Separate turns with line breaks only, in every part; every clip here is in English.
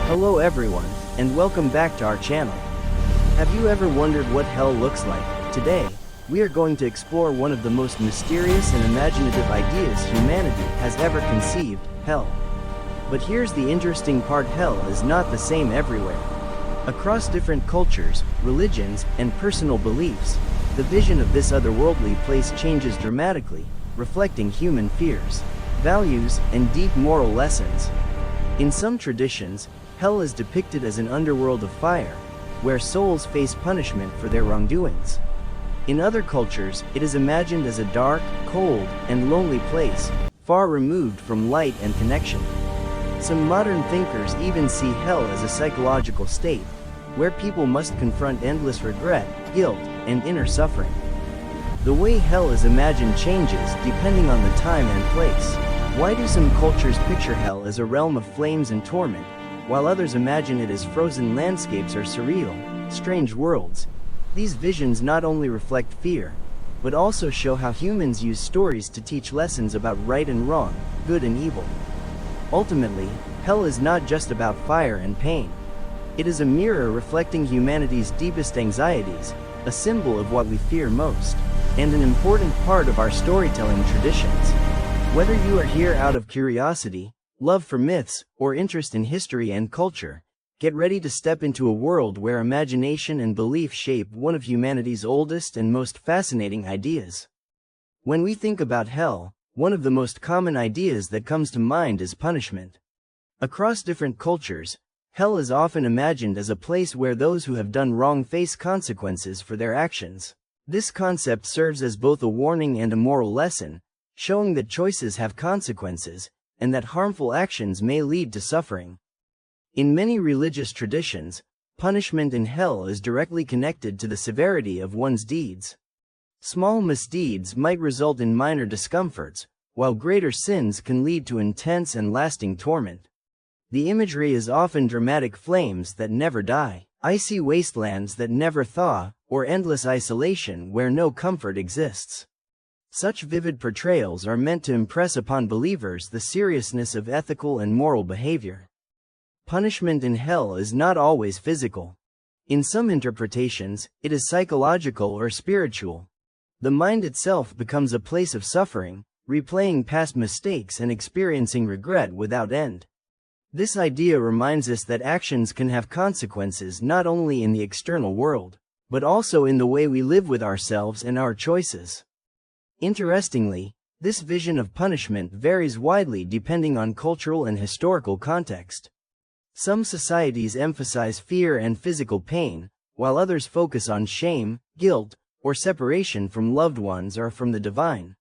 Hello everyone, and welcome back to our channel. Have you ever wondered what hell looks like? Today, we are going to explore one of the most mysterious and imaginative ideas humanity has ever conceived, hell. But here's the interesting part: hell is not the same everywhere. Across different cultures, religions, and personal beliefs, the vision of this otherworldly place changes dramatically, reflecting human fears, values, and deep moral lessons. In some traditions, hell is depicted as an underworld of fire, where souls face punishment for their wrongdoings. In other cultures, it is imagined as a dark, cold, and lonely place, far removed from light and connection. Some modern thinkers even see hell as a psychological state, where people must confront endless regret, guilt, and inner suffering. The way hell is imagined changes depending on the time and place. Why do some cultures picture hell as a realm of flames and torment, while others imagine it as frozen landscapes or surreal, strange worlds? These visions not only reflect fear, but also show how humans use stories to teach lessons about right and wrong, good and evil. Ultimately, hell is not just about fire and pain. It is a mirror reflecting humanity's deepest anxieties, a symbol of what we fear most, and an important part of our storytelling traditions. Whether you are here out of curiosity, love for myths, or interest in history and culture, get ready to step into a world where imagination and belief shape one of humanity's oldest and most fascinating ideas. When we think about hell, one of the most common ideas that comes to mind is punishment. Across different cultures, hell is often imagined as a place where those who have done wrong face consequences for their actions. This concept serves as both a warning and a moral lesson, showing that choices have consequences, and that harmful actions may lead to suffering. In many religious traditions, punishment in hell is directly connected to the severity of one's deeds. Small misdeeds might result in minor discomforts, while greater sins can lead to intense and lasting torment. The imagery is often dramatic flames that never die, icy wastelands that never thaw, or endless isolation where no comfort exists. Such vivid portrayals are meant to impress upon believers the seriousness of ethical and moral behavior. Punishment in hell is not always physical. In some interpretations, it is psychological or spiritual. The mind itself becomes a place of suffering, replaying past mistakes and experiencing regret without end. This idea reminds us that actions can have consequences not only in the external world, but also in the way we live with ourselves and our choices. Interestingly, this vision of punishment varies widely depending on cultural and historical context. Some societies emphasize fear and physical pain, while others focus on shame, guilt, or separation from loved ones or from the divine.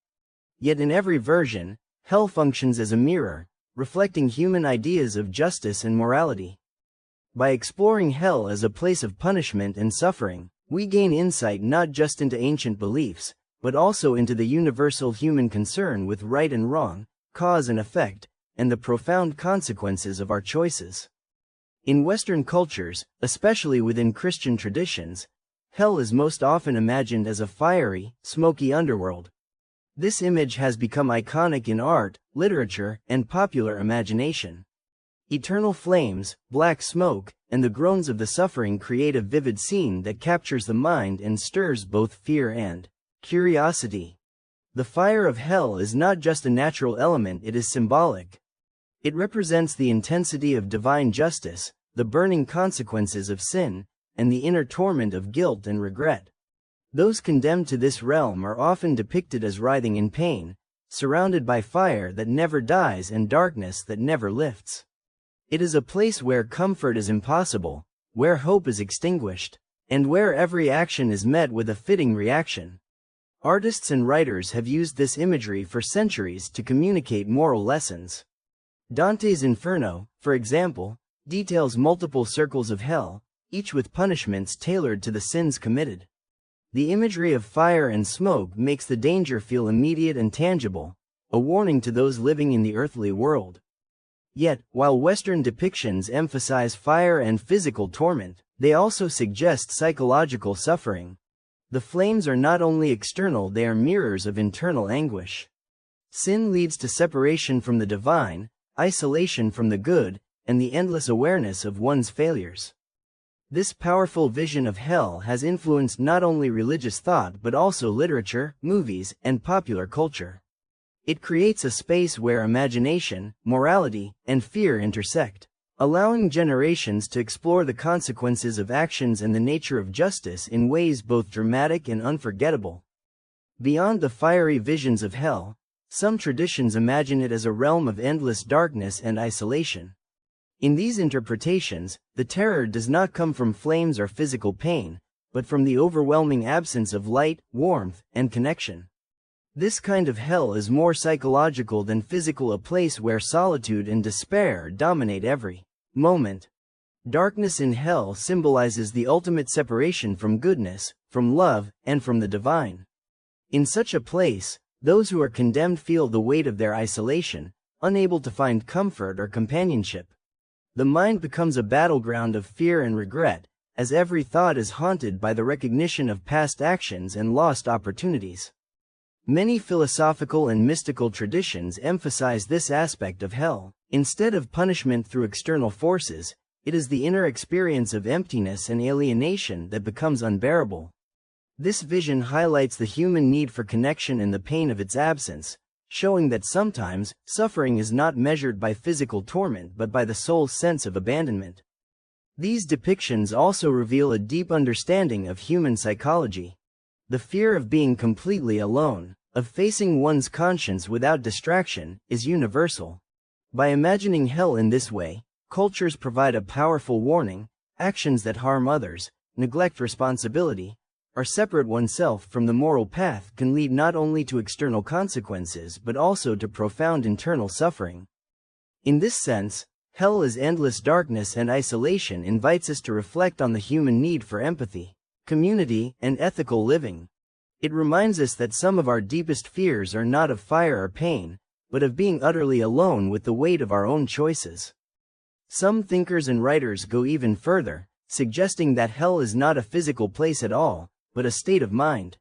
Yet in every version, hell functions as a mirror, reflecting human ideas of justice and morality. By exploring hell as a place of punishment and suffering, we gain insight not just into ancient beliefs, but also into the universal human concern with right and wrong, cause and effect, and the profound consequences of our choices. In Western cultures, especially within Christian traditions, hell is most often imagined as a fiery, smoky underworld. This image has become iconic in art, literature, and popular imagination. Eternal flames, black smoke, and the groans of the suffering create a vivid scene that captures the mind and stirs both fear and curiosity. The fire of hell is not just a natural element, it is symbolic. It represents the intensity of divine justice, the burning consequences of sin, and the inner torment of guilt and regret. Those condemned to this realm are often depicted as writhing in pain, surrounded by fire that never dies and darkness that never lifts. It is a place where comfort is impossible, where hope is extinguished, and where every action is met with a fitting reaction. Artists and writers have used this imagery for centuries to communicate moral lessons. Dante's Inferno, for example, details multiple circles of hell, each with punishments tailored to the sins committed. The imagery of fire and smoke makes the danger feel immediate and tangible, a warning to those living in the earthly world. Yet, while Western depictions emphasize fire and physical torment, they also suggest psychological suffering. The flames are not only external, they are mirrors of internal anguish. Sin leads to separation from the divine, isolation from the good, and the endless awareness of one's failures. This powerful vision of hell has influenced not only religious thought but also literature, movies, and popular culture. It creates a space where imagination, morality, and fear intersect, allowing generations to explore the consequences of actions and the nature of justice in ways both dramatic and unforgettable. Beyond the fiery visions of hell, some traditions imagine it as a realm of endless darkness and isolation. In these interpretations, the terror does not come from flames or physical pain, but from the overwhelming absence of light, warmth, and connection. This kind of hell is more psychological than physical, a place where solitude and despair dominate every moment. Darkness in hell symbolizes the ultimate separation from goodness, from love, and from the divine. In such a place, those who are condemned feel the weight of their isolation, unable to find comfort or companionship. The mind becomes a battleground of fear and regret, as every thought is haunted by the recognition of past actions and lost opportunities. Many philosophical and mystical traditions emphasize this aspect of hell. Instead of punishment through external forces, it is the inner experience of emptiness and alienation that becomes unbearable. This vision highlights the human need for connection and the pain of its absence, showing that sometimes, suffering is not measured by physical torment but by the soul's sense of abandonment. These depictions also reveal a deep understanding of human psychology. The fear of being completely alone, of facing one's conscience without distraction, is universal. By imagining hell in this way, cultures provide a powerful warning: actions that harm others, neglect responsibility, or separate oneself from the moral path can lead not only to external consequences but also to profound internal suffering. In this sense, hell as endless darkness and isolation invites us to reflect on the human need for empathy, community, and ethical living. It reminds us that some of our deepest fears are not of fire or pain, but of being utterly alone with the weight of our own choices. Some thinkers and writers go even further, suggesting that hell is not a physical place at all, but a state of mind.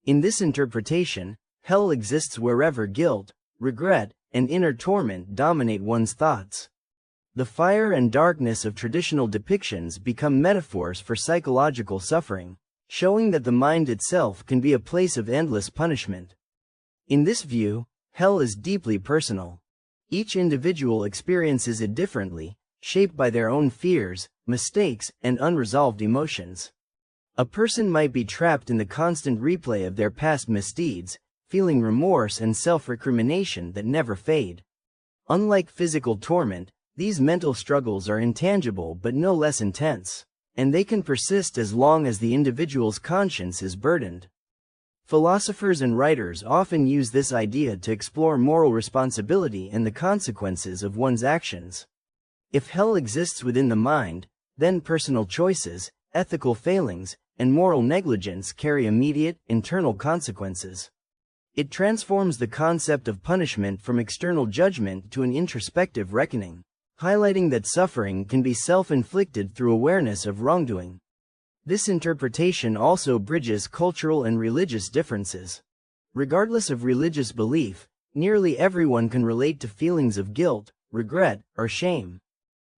In this interpretation, hell exists wherever guilt, regret, and inner torment dominate one's thoughts. The fire and darkness of traditional depictions become metaphors for psychological suffering, showing that the mind itself can be a place of endless punishment. In this view, hell is deeply personal. Each individual experiences it differently, shaped by their own fears, mistakes, and unresolved emotions. A person might be trapped in the constant replay of their past misdeeds, feeling remorse and self-recrimination that never fade. Unlike physical torment, these mental struggles are intangible but no less intense, and they can persist as long as the individual's conscience is burdened. Philosophers and writers often use this idea to explore moral responsibility and the consequences of one's actions. If hell exists within the mind, then personal choices, ethical failings, and moral negligence carry immediate, internal consequences. It transforms the concept of punishment from external judgment to an introspective reckoning, highlighting that suffering can be self-inflicted through awareness of wrongdoing. This interpretation also bridges cultural and religious differences. Regardless of religious belief, nearly everyone can relate to feelings of guilt, regret, or shame.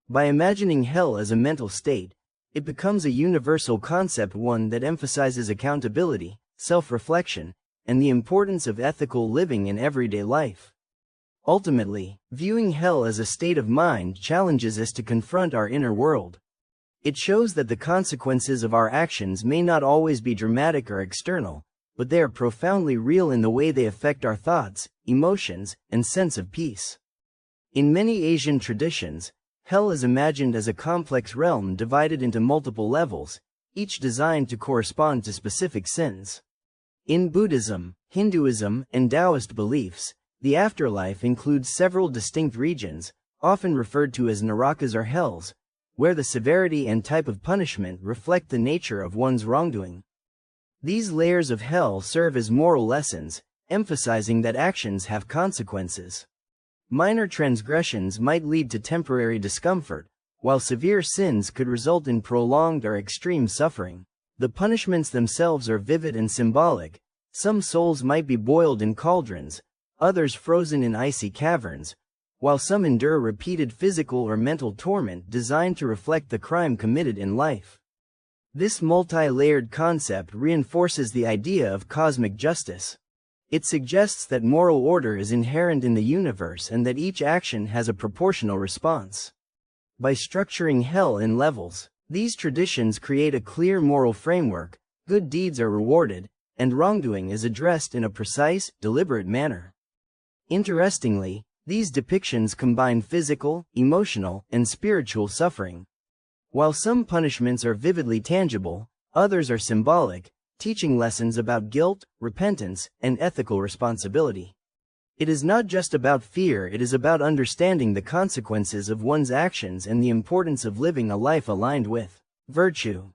By imagining hell as a mental state, it becomes a universal concept, one that emphasizes accountability, self-reflection, and the importance of ethical living in everyday life. Ultimately, viewing hell as a state of mind challenges us to confront our inner world. It shows that the consequences of our actions may not always be dramatic or external, but they are profoundly real in the way they affect our thoughts, emotions, and sense of peace. In many Asian traditions, hell is imagined as a complex realm divided into multiple levels, each designed to correspond to specific sins. In Buddhism, Hinduism, and Taoist beliefs, the afterlife includes several distinct regions, often referred to as narakas or hells, where the severity and type of punishment reflect the nature of one's wrongdoing. These layers of hell serve as moral lessons, emphasizing that actions have consequences. Minor transgressions might lead to temporary discomfort, while severe sins could result in prolonged or extreme suffering. The punishments themselves are vivid and symbolic. Some souls might be boiled in cauldrons, others frozen in icy caverns, while some endure repeated physical or mental torment designed to reflect the crime committed in life. This multi-layered concept reinforces the idea of cosmic justice. It suggests that moral order is inherent in the universe and that each action has a proportional response. By structuring hell in levels, these traditions create a clear moral framework, good deeds are rewarded, and wrongdoing is addressed in a precise, deliberate manner. Interestingly, these depictions combine physical, emotional, and spiritual suffering. While some punishments are vividly tangible, others are symbolic, teaching lessons about guilt, repentance, and ethical responsibility. It is not just about fear, it is about understanding the consequences of one's actions and the importance of living a life aligned with virtue.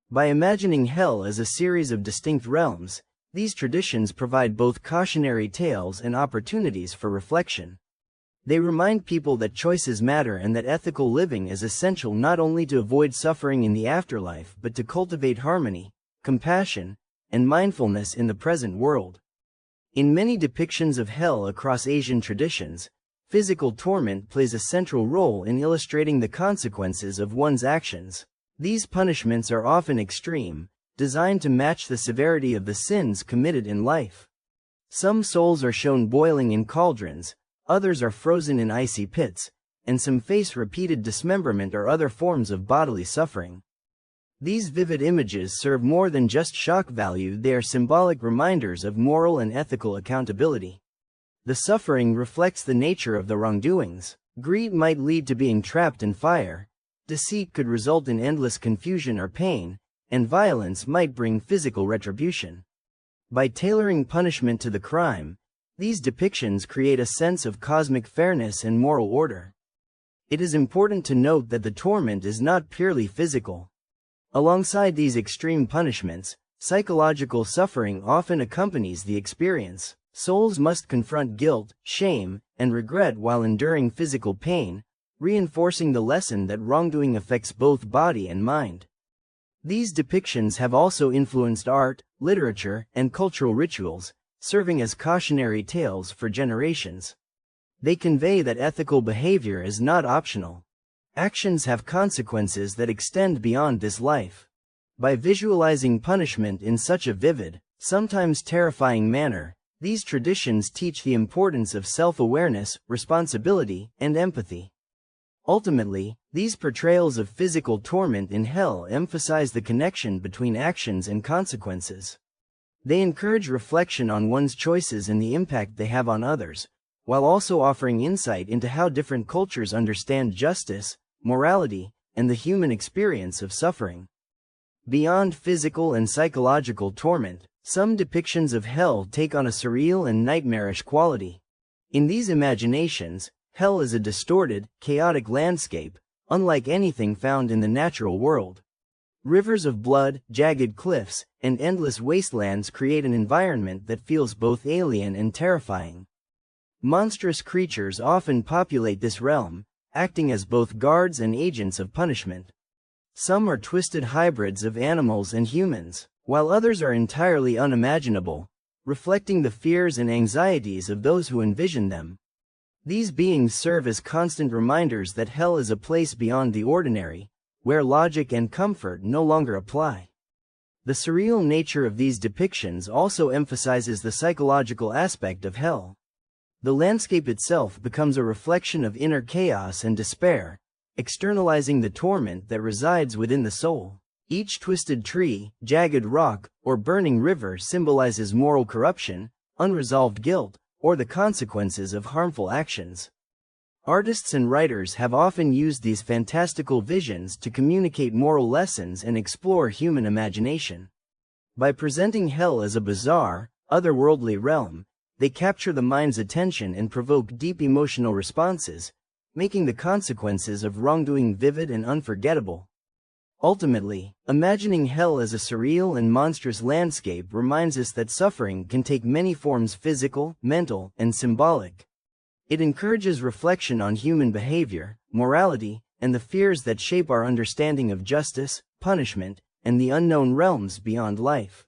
By imagining hell as a series of distinct realms, these traditions provide both cautionary tales and opportunities for reflection. They remind people that choices matter and that ethical living is essential not only to avoid suffering in the afterlife but to cultivate harmony, compassion, and mindfulness in the present world. In many depictions of hell across Asian traditions, physical torment plays a central role in illustrating the consequences of one's actions. These punishments are often extreme, designed to match the severity of the sins committed in life. Some souls are shown boiling in cauldrons, others are frozen in icy pits, and some face repeated dismemberment or other forms of bodily suffering. These vivid images serve more than just shock value, they are symbolic reminders of moral and ethical accountability. The suffering reflects the nature of the wrongdoings. Greed might lead to being trapped in fire, deceit could result in endless confusion or pain, and violence might bring physical retribution. By tailoring punishment to the crime, these depictions create a sense of cosmic fairness and moral order. It is important to note that the torment is not purely physical. Alongside these extreme punishments, psychological suffering often accompanies the experience. Souls must confront guilt, shame, and regret while enduring physical pain, reinforcing the lesson that wrongdoing affects both body and mind. These depictions have also influenced art, literature, and cultural rituals, serving as cautionary tales for generations. They convey that ethical behavior is not optional. Actions have consequences that extend beyond this life. By visualizing punishment in such a vivid, sometimes terrifying manner, these traditions teach the importance of self-awareness, responsibility, and empathy. Ultimately, these portrayals of physical torment in hell emphasize the connection between actions and consequences. They encourage reflection on one's choices and the impact they have on others, while also offering insight into how different cultures understand justice, morality, and the human experience of suffering. Beyond physical and psychological torment, some depictions of hell take on a surreal and nightmarish quality. In these imaginations, hell is a distorted, chaotic landscape, unlike anything found in the natural world. Rivers of blood, jagged cliffs, and endless wastelands create an environment that feels both alien and terrifying. Monstrous creatures often populate this realm, acting as both guards and agents of punishment. Some are twisted hybrids of animals and humans, while others are entirely unimaginable, reflecting the fears and anxieties of those who envision them. These beings serve as constant reminders that hell is a place beyond the ordinary, where logic and comfort no longer apply. The surreal nature of these depictions also emphasizes the psychological aspect of hell. The landscape itself becomes a reflection of inner chaos and despair, externalizing the torment that resides within the soul. Each twisted tree, jagged rock, or burning river symbolizes moral corruption, unresolved guilt, or the consequences of harmful actions. Artists and writers have often used these fantastical visions to communicate moral lessons and explore human imagination. By presenting hell as a bizarre, otherworldly realm, they capture the mind's attention and provoke deep emotional responses, making the consequences of wrongdoing vivid and unforgettable. Ultimately, imagining hell as a surreal and monstrous landscape reminds us that suffering can take many forms: physical, mental, and symbolic. It encourages reflection on human behavior, morality, and the fears that shape our understanding of justice, punishment, and the unknown realms beyond life.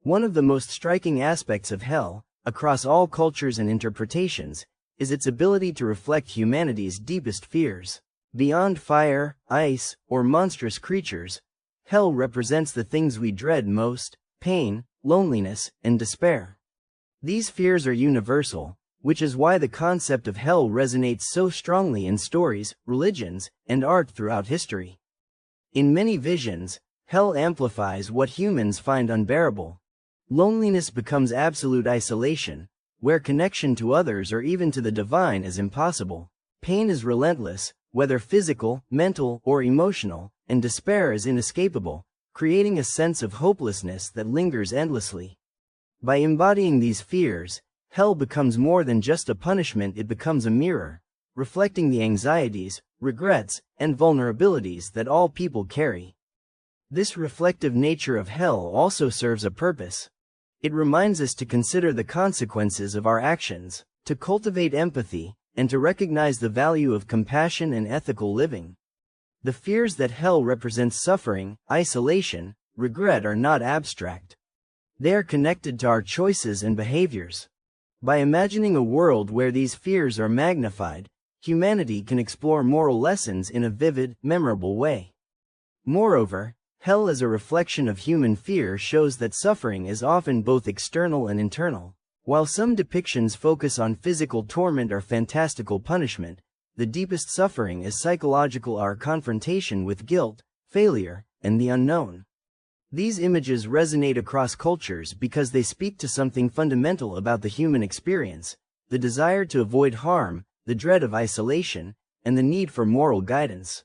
One of the most striking aspects of hell, across all cultures and interpretations, is its ability to reflect humanity's deepest fears. Beyond fire, ice, or monstrous creatures, hell represents the things we dread most: pain, loneliness, and despair. These fears are universal, which is why the concept of hell resonates so strongly in stories, religions, and art throughout history. In many visions, hell amplifies what humans find unbearable. Loneliness becomes absolute isolation, where connection to others or even to the divine is impossible. Pain is relentless, whether physical, mental, or emotional, and despair is inescapable, creating a sense of hopelessness that lingers endlessly. By embodying these fears, hell becomes more than just a punishment. It becomes a mirror, reflecting the anxieties, regrets, and vulnerabilities that all people carry. This reflective nature of hell also serves a purpose. It reminds us to consider the consequences of our actions, to cultivate empathy, and to recognize the value of compassion and ethical living. The fears that hell represents, suffering, isolation, regret, are not abstract. They are connected to our choices and behaviors. By imagining a world where these fears are magnified, humanity can explore moral lessons in a vivid, memorable way. Moreover, hell as a reflection of human fear shows that suffering is often both external and internal. While some depictions focus on physical torment or fantastical punishment, the deepest suffering is psychological: our confrontation with guilt, failure, and the unknown. These images resonate across cultures because they speak to something fundamental about the human experience: the desire to avoid harm, the dread of isolation, and the need for moral guidance.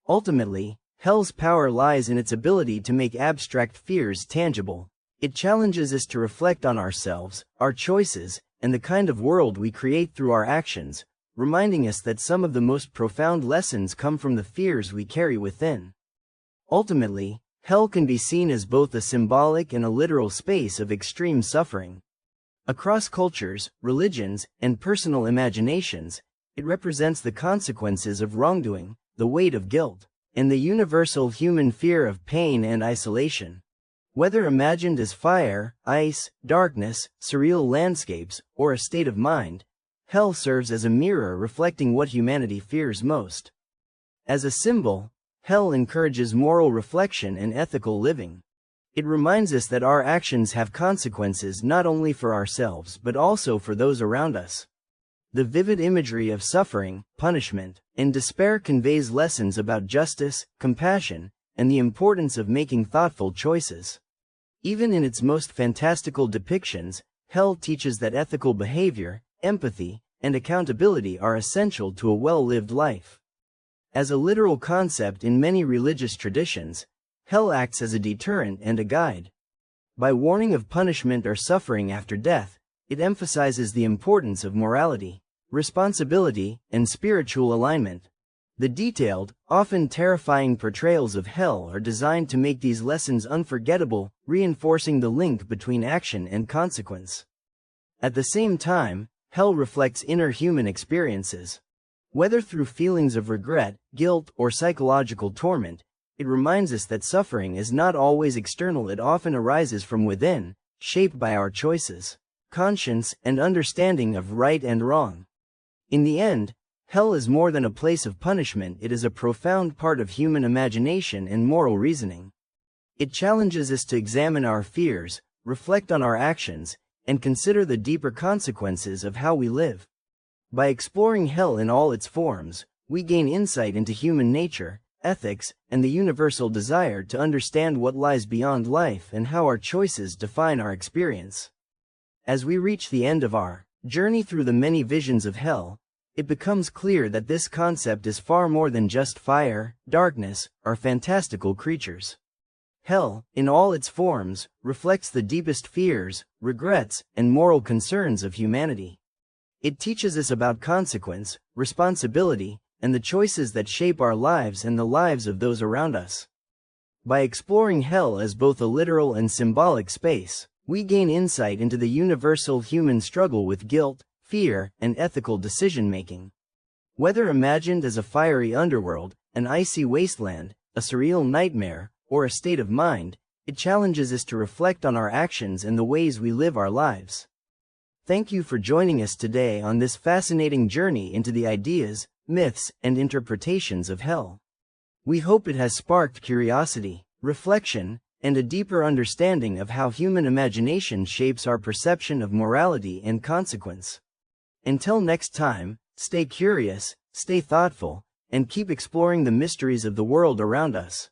Ultimately, hell's power lies in its ability to make abstract fears tangible. It challenges us to reflect on ourselves, our choices, and the kind of world we create through our actions, reminding us that some of the most profound lessons come from the fears we carry within. Ultimately, hell can be seen as both a symbolic and a literal space of extreme suffering. Across cultures, religions, and personal imaginations, it represents the consequences of wrongdoing, the weight of guilt, and the universal human fear of pain and isolation. Whether imagined as fire, ice, darkness, surreal landscapes, or a state of mind, hell serves as a mirror reflecting what humanity fears most. As a symbol, hell encourages moral reflection and ethical living. It reminds us that our actions have consequences not only for ourselves but also for those around us. The vivid imagery of suffering, punishment, and despair conveys lessons about justice, compassion, and the importance of making thoughtful choices. Even in its most fantastical depictions, hell teaches that ethical behavior, empathy, and accountability are essential to a well-lived life. As a literal concept in many religious traditions, hell acts as a deterrent and a guide. By warning of punishment or suffering after death, it emphasizes the importance of morality, responsibility, and spiritual alignment. The detailed, often terrifying portrayals of hell are designed to make these lessons unforgettable, reinforcing the link between action and consequence. At the same time, hell reflects inner human experiences. Whether through feelings of regret, guilt, or psychological torment, it reminds us that suffering is not always external. It often arises from within, shaped by our choices, conscience, and understanding of right and wrong. In the end, hell is more than a place of punishment. It is a profound part of human imagination and moral reasoning. It challenges us to examine our fears, reflect on our actions, and consider the deeper consequences of how we live. By exploring hell in all its forms, we gain insight into human nature, ethics, and the universal desire to understand what lies beyond life and how our choices define our experience. As we reach the end of our journey through the many visions of hell, it becomes clear that this concept is far more than just fire, darkness, or fantastical creatures. Hell, in all its forms, reflects the deepest fears, regrets, and moral concerns of humanity. It teaches us about consequence, responsibility, and the choices that shape our lives and the lives of those around us. By exploring hell as both a literal and symbolic space, we gain insight into the universal human struggle with guilt, fear, and ethical decision-making. Whether imagined as a fiery underworld, an icy wasteland, a surreal nightmare, or a state of mind, it challenges us to reflect on our actions and the ways we live our lives. Thank you for joining us today on this fascinating journey into the ideas, myths, and interpretations of hell. We hope it has sparked curiosity, reflection, and a deeper understanding of how human imagination shapes our perception of morality and consequence. Until next time, stay curious, stay thoughtful, and keep exploring the mysteries of the world around us.